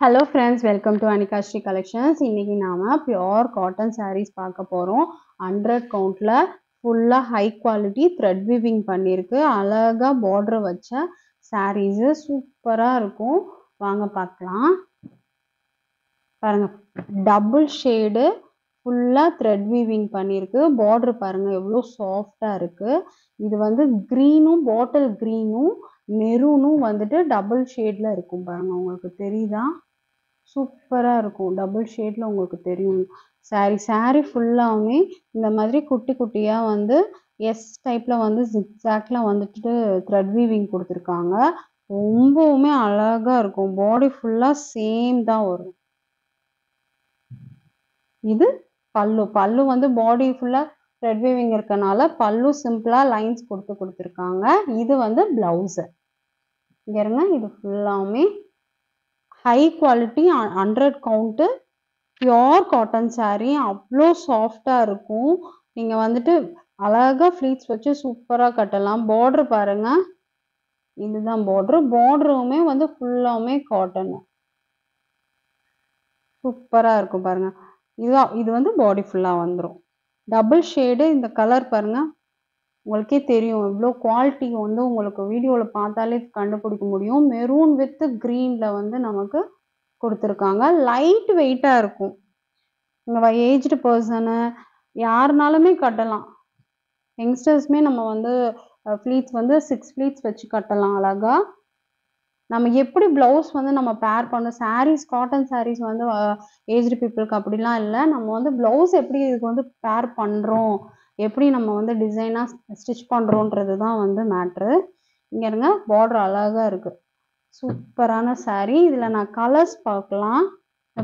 Hello friends, welcome to Anika Shri Collections. இன்னைக்கு நாம pure cotton sarees பார்க்க போறோம். 100 countல ஃபுல்லா high quality thread weaving பண்ணிருக்கு. அழகா border வச்ச sarees சூப்பரா இருக்கும். வாங்க பார்க்கலாம். பாருங்க டபுள் ஷேடு ஃபுல்லா thread weaving பண்ணிருக்கு. border பாருங்க எவ்வளோ சாஃப்டா இருக்கு. இது வந்து greenும் bottle greenும் மெரூனும் வந்துட்டு டபுள் ஷேட்ல இருக்கும் பாருங்க. உங்களுக்கு தெரியுதா? சூப்பரா இருக்கும். டபுள் ஷேட்ல உங்களுக்கு தெரியும். சாரி ஃபுல்லாவுமே இந்த மாதிரி குட்டி குட்டியா வந்து எஸ் டைப்ல வந்து ஜிக்ஸாக்ல வந்துட்டு த்ரெட் வீவிங் கொடுத்துருக்காங்க. ரொம்பவுமே அழகா இருக்கும். பாடி ஃபுல்லா சேம் தான் வரும். இது பல்லு வந்து பாடி ஃபுல்லா த்ரெட் வீவிங் இருக்கனால பல்லு சிம்பிளா லைன்ஸ் கொடுத்துருக்காங்க. இது வந்து பிளவுஸ். இங்க இருங்க, இது ஃபுல்லாவுமே high quality 100 count pure cotton sari. அவ்வளோ சாஃப்டா இருக்கும். நீங்க வந்துட்டு அழகா ஃப்ளீட்ஸ் வச்சு சூப்பரா கட்டலாம். பார்டர் பாருங்க, இதுதான் பார்டருமே வந்து ஃபுல்லாவுமே காட்டன். சூப்பரா இருக்கும் பாருங்க. இது வந்து பாடி ஃபுல்லா வந்துடும். Double shade. இந்த கலர் பாருங்க, உங்களுக்கே தெரியும் இவ்வளோ குவாலிட்டி வந்து உங்களுக்கு வீடியோவில் பார்த்தாலே கண்டுபிடிக்க முடியும். மெரூன் வித் க்ரீனில் வந்து நமக்கு கொடுத்துருக்காங்க. லைட் வெயிட்டாக இருக்கும். இங்கே ஏஜ்டு பர்சனு யாருனாலுமே கட்டலாம். யங்ஸ்டர்ஸுமே நம்ம வந்து ஃப்ளீட்ஸ் வந்து 6 ஃப்ளீட்ஸ் வச்சு கட்டலாம் அழகா. நம்ம எப்படி ப்ளவுஸ் வந்து நம்ம பேர் பண்ண சாரீஸ், காட்டன் சாரீஸ் வந்து ஏஜ்டு பீப்புளுக்கு அப்படிலாம் இல்லை. நம்ம வந்து ப்ளவுஸ் எப்படி இதுக்கு வந்து பேர் பண்ணுறோம், எப்படி நம்ம வந்து டிசைனாக ஸ்டிச் பண்ணுறோன்றது தான் வந்து மேட்ரு. இங்கே இருங்க, பார்டர் அழகாக இருக்குது. சூப்பரான சாரீ. இதில் நான் கலர்ஸ் பார்க்கலாம்.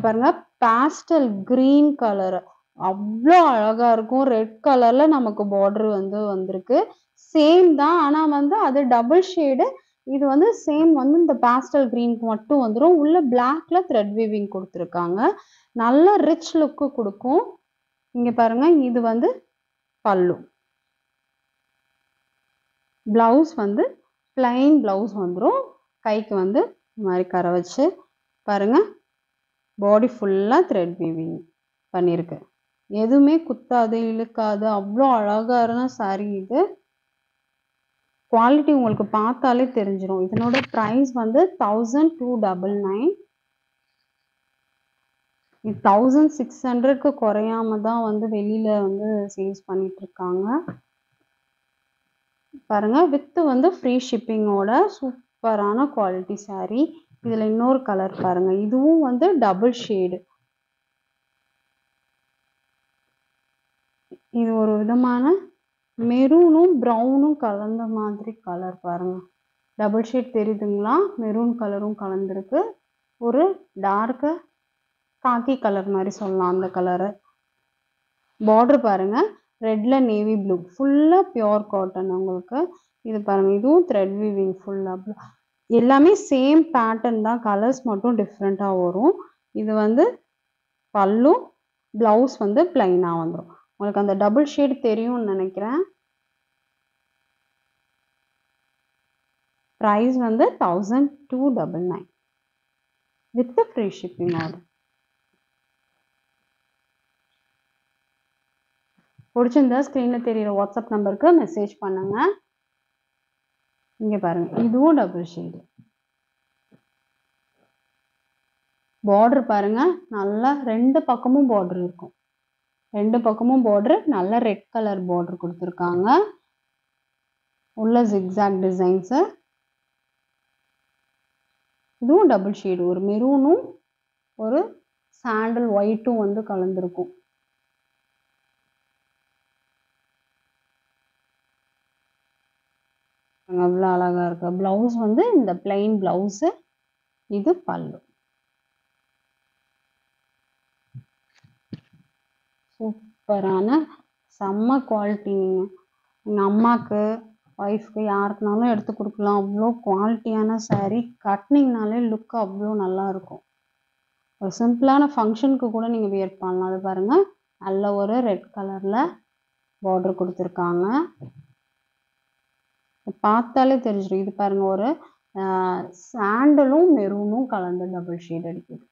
பாருங்க, பேஸ்டல் கிரீன் கலர் அவ்வளோ அழகா இருக்கும். ரெட் கலர்ல நமக்கு பார்டர் வந்து வந்திருக்கு. சேம் தான், ஆனா வந்து அது டபுள் ஷேடு. இது வந்து சேம் வந்து இந்த பேஸ்டல் கிரீனுக்கு மட்டும் வந்துடும். உள்ள பிளாக்ல த்ரெட் வீவிங் கொடுத்துருக்காங்க. நல்ல ரிச் லுக்கு கொடுக்கும். இங்க பாருங்க, இது வந்து பல்லு. பிளவுஸ் வந்து பிளைன் பிளவுஸ் வந்துடும். கைக்கு வந்து இந்த மாதிரி கரை வச்சு பாருங்க. பாடி ஃபுல்லாக த்ரெட் வீவிங் பண்ணியிருக்கு. எதுவுமே குத்தாது, இழுக்காது. அவ்வளோ அழகான சாரீ இது. குவாலிட்டி உங்களுக்கு பார்த்தாலே தெரிஞ்சிடும். இதனோட ப்ரைஸ் வந்து 1299. இது 1600க்கு குறையாம தான் வந்து வெளியில வந்து சேல்ஸ் பண்ணிட்டு இருக்காங்க. பாருங்க, வித் வந்து ஃப்ரீ ஷிப்பிங்கோட சூப்பரான குவாலிட்டி சாரீ. இதுல இன்னொரு கலர் பாருங்க, இதுவும் வந்து டபுள் ஷேடு. இது ஒரு விதமான மெரூனும் ப்ரௌனும் கலந்த மாதிரி கலர் பாருங்க. டபுள் ஷேட் தெரியுதுங்களா? மெரூன் கலரும் கலந்துருக்கு. ஒரு டார்க்கு காக்கி கலர் மாதிரி சொல்லலாம் அந்த கலரு. பார்டர் பாருங்க, ரெட்ல நேவி ப்ளூ. ஃபுல்லா பியோர் காட்டன் உங்களுக்கு. இது பாருங்க, இதுவும் த்ரெட் வீவிங் ஃபுல்லா. எல்லாமே சேம் பேட்டர்ன் தான், கலர்ஸ் மட்டும் டிஃப்ரெண்ட்டாக வரும். இது வந்து பல்லு, பிளவுஸ் வந்து பிளைனாக வந்துடும். உங்களுக்கு அந்த டபுள் ஷேட் தெரியும்னு நினைக்கிறேன். ப்ரைஸ் வந்து 1299 வித் ஃப்ரீ ஷிப்பிங் ஆர்டர். பிடிச்சிருந்தா ஸ்க்ரீனில் தெரியுற வாட்ஸ்அப் நம்பருக்கு மெசேஜ் பண்ணுங்க. இங்கே பாருங்க, இதுவும் டபுள் ஷேடு. பார்டர் பாருங்க, நல்லா ரெண்டு பக்கமும் பார்டர் இருக்கும். ரெண்டு பக்கமும் பார்டர் நல்ல ரெட் கலர் பார்டர் கொடுத்துருக்காங்க. உள்ள ஜிக்ஸாக் டிசைன்ஸு. இதுவும் டபுள் ஷேடு. ஒரு மெரூனும் ஒரு சாண்டல் ஒயிட்டும் வந்து கலந்துருக்கும். அவ்வளோ அழகா இருக்கு. பிளவுஸ் வந்து இந்த பிளைன் பிளவுஸு. இது பல்லு. சூப்பரான செம்ம குவாலிட்டி. எங்கள் அம்மாவுக்கு, ஒய்ஃப்க்கு, யாருக்குனாலும் எடுத்து கொடுக்கலாம். அவ்வளோ குவாலிட்டியான சாரீ. கட்டினீங்கனாலே லுக் அவ்வளோ நல்லா இருக்கும். ஒரு சிம்பிளான ஃபங்க்ஷனுக்கு கூட நீங்கள் வியர் பண்ணலாம். அது பாருங்கள், நல்ல ஒரு ரெட் கலரில் பார்டர் கொடுத்துருக்காங்க. பார்த்தாலே தெரிஞ்சிடும். இது பாருங்கள், ஒரு சாண்டலும் மெரூனும் கலந்து டபுள் ஷேட் அடிக்குது.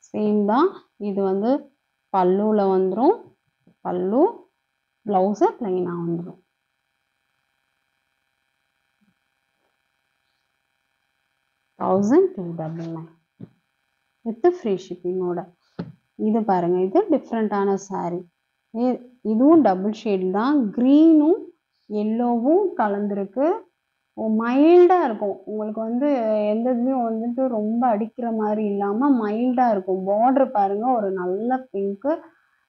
சேம் தான். இது வந்து பல்லுவில் வந்துடும். பல்லு ப்ளவுஸை ப்ளைனாக வந்துடும். $1299 வித் ஃப்ரீ ஷிப்பிங்கோட. இது பாருங்க, இது டிஃப்ரெண்ட்டான சாரீ. இதுவும் டபுள் ஷேட் தான். க்ரீனும் எல்லோவும் கலந்துருக்கு. மைல்டாக இருக்கும். உங்களுக்கு வந்து எந்த இதுலேயும் வந்துட்டு ரொம்ப அடிக்கிற மாதிரி இல்லாமல் மைல்டாக இருக்கும். பார்டர் பாருங்கள், ஒரு நல்ல பிங்க்கு.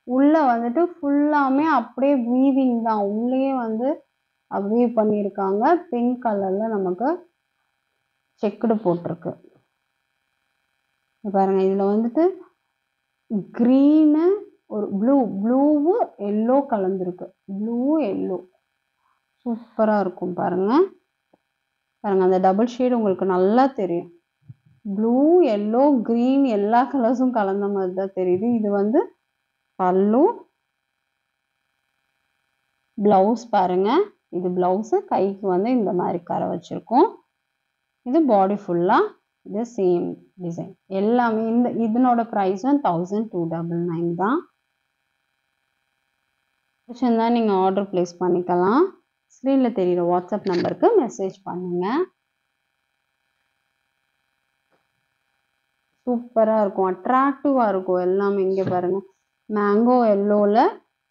உள்ளே வந்துட்டு ஃபுல்லாமே அப்படியே வீவிங் தான். உள்ளே வந்து அப்படியே பண்ணியிருக்காங்க. பிங்க் கலரில் நமக்கு செக்குடு போட்டிருக்கு பாருங்க. இதில் வந்துட்டு க்ரீனு ஒரு ப்ளூவு எல்லோ கலந்துருக்கு. ப்ளூ எல்லோ சூப்பராக இருக்கும் பாருங்க. பாருங்க, அந்த டபுள் ஷேடு உங்களுக்கு நல்லா தெரியும். ப்ளூ எல்லோ க்ரீன் எல்லா கலர்ஸும் கலந்த மாதிரி தான் தெரியுது. இது வந்து பல்லு. ப்ளவுஸ் பாருங்க. இது ப்ளவுஸு. கைக்கு வந்து இந்த மாதிரி கரை வச்சுருக்கோம். இது பாடி ஃபுல்லாக இது சேம் டிசைன் எல்லாமே. இதனோட ப்ரைஸும் $1299 தான். பிடிச்சிருந்தா நீங்கள் ஆர்டர் ப்ளேஸ் பண்ணிக்கலாம். ஸ்க்ரீனில் தெரிகிற வாட்ஸ்அப் நம்பருக்கு மெசேஜ் பண்ணுங்கள். சூப்பராக இருக்கும், அட்ராக்டிவாக இருக்கும் எல்லாமே. இங்கே பாருங்கள், மேங்கோ எல்லோவில்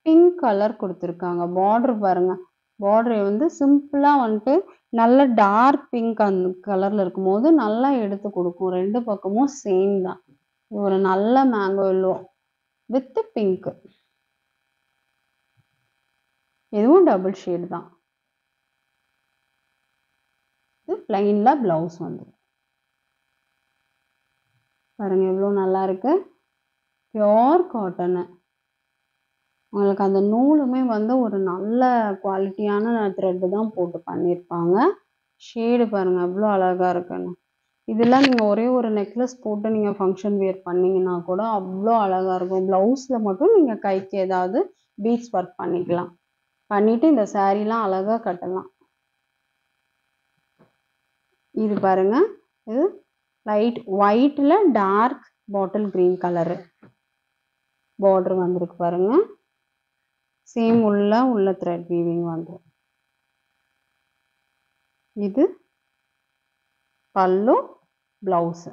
பிங்க் கலர் கொடுத்துருக்காங்க. பார்டர் பாருங்கள், பார்டரை வந்து சிம்பிளாக வந்துட்டு நல்ல டார்க் பிங்க் அந்த கலரில் இருக்கும்போது நல்லா எடுத்து கொடுக்கும். ரெண்டு பக்கமும் சேம் தான். ஒரு நல்ல மேங்கோ எல்லோ வித் பிங்க். இதுவும் டபுள் ஷேட் தான். இது பிளைனில் ப்ளவுஸ் வந்துடும். பாருங்கள் எவ்வளோ நல்லா இருக்கு. Pure cotton. உங்களுக்கு அந்த நூலுமே வந்து ஒரு நல்ல குவாலிட்டியான த்ரெட்டு தான் போட்டு பண்ணியிருப்பாங்க. ஷேடு பாருங்கள் எவ்வளோ அழகாக இருக்குன்னு. இதெல்லாம் நீங்கள் ஒரே ஒரு நெக்லஸ் போட்டு நீங்கள் ஃபங்க்ஷன் வியர் பண்ணிங்கன்னா கூட அவ்வளோ அழகாக இருக்கும். ப்ளவுஸில் மட்டும் நீங்கள் கைக்கு ஏதாவது பீட்ஸ் ஒர்க் பண்ணிக்கலாம். பண்ணிவிட்டு இந்த சாரீலாம் அழகாக கட்டலாம். இது பாருங்கள், இது லைட் ஒயிட்டில் dark bottle green colour border வந்திருக்கு பாருங்கள். சேம் உள்ள த்ரெட் வீவிங் வந்துடும். இது பல்லு, ப்ளவுஸு.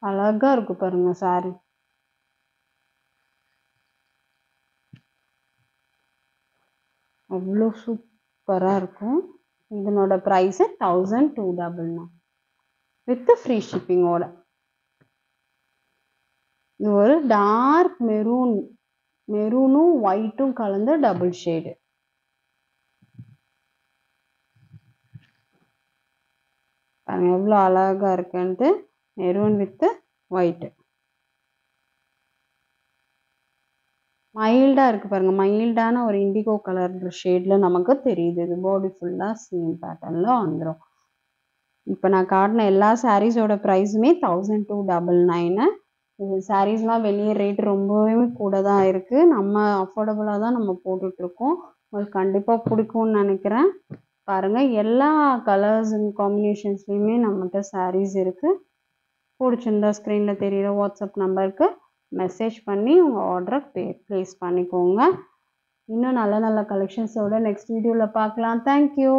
அழகா இருக்கு பாருங்க சாரி. அவ்வளோ சூப்பராக இருக்கும். இதனோட ப்ரைஸு $1299 வித் ஃப்ரீ ஷிப்பிங்கோட. இது ஒரு டார்க் மெரூனும் ஒயிட்டும் கலந்த டபுள் ஷேடு. பாருங்க எவ்வளோ அழகா இருக்குன்ட்டு. Maroon with white. மைல்டாக இருக்குது பாருங்கள். மைல்டான ஒரு இண்டிகோ கலர் ஷேடில் நமக்கு தெரியுது. இது பாடி ஃபுல்லாக சேம் பேட்டர்னில் வந்துடும். இப்போ நான் காட்டின எல்லா சாரீஸோட ப்ரைஸுமே $1299. இது சாரீஸ்லாம் வெளியே ரேட் ரொம்பவே கூட தான் இருக்குது. நம்ம அஃபோர்டபுளாக தான் நம்ம போட்டுட்ருக்கோம். உங்களுக்கு கண்டிப்பாக பிடிக்கும்னு நினைக்கிறேன். பாருங்கள், எல்லா கலர்ஸ் அண்ட் காம்பினேஷன்ஸ்லேயுமே நம்மகிட்ட சாரீஸ் இருக்குது. பிடிச்சிருந்தா ஸ்க்ரீனில் தெரிகிற வாட்ஸ்அப் நம்பருக்கு மெசேஜ் பண்ணி உங்கள் ஆர்டரை ப்ளேஸ் பண்ணிக்கோங்க. இன்னும் நல்ல நல்ல கலெக்ஷன்ஸோட நெக்ஸ்ட் வீடியோவில் பார்க்கலாம். தேங்க்யூ.